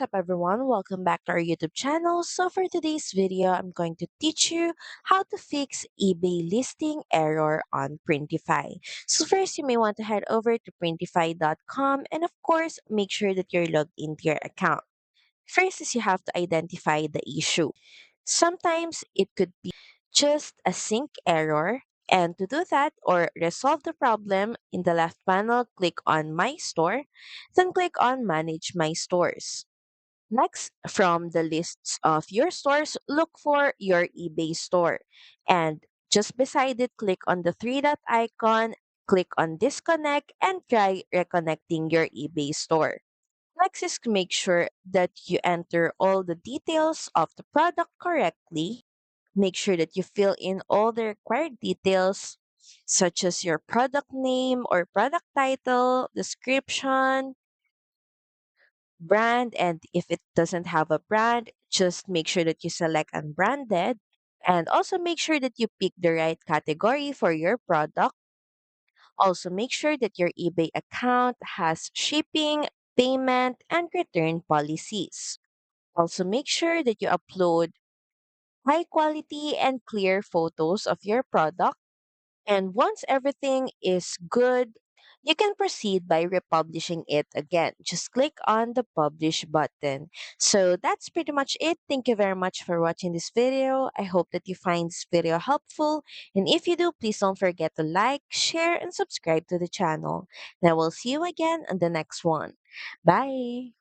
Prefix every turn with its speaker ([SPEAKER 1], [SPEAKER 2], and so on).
[SPEAKER 1] up, everyone? Welcome back to our YouTube channel. So for today's video, I'm going to teach you how to fix eBay listing error on Printify. So first, you may want to head over to printify.com and of course, make sure that you're logged into your account. First is you have to identify the issue. Sometimes it could be just a sync error. And to do that or resolve the problem, in the left panel, click on My Store, then click on Manage My Stores. Next, from the lists of your stores, look for your eBay store. And just beside it, click on the three dot icon, click on Disconnect, and try reconnecting your eBay store. Next is to make sure that you enter all the details of the product correctly. Make sure that you fill in all the required details, such as your product name or product title, description, brand, and if it doesn't have a brand, just make sure that you select unbranded. And also make sure that you pick the right category for your product. Also, make sure that your eBay account has shipping, payment, and return policies. Also, make sure that you upload high quality and clear photos of your product. And once everything is good, you can proceed by republishing it again. Just click on the publish button. So that's pretty much it. Thank you very much for watching this video. I hope that you find this video helpful. And if you do, please don't forget to like, share, and subscribe to the channel. And I will see you again on the next one. Bye.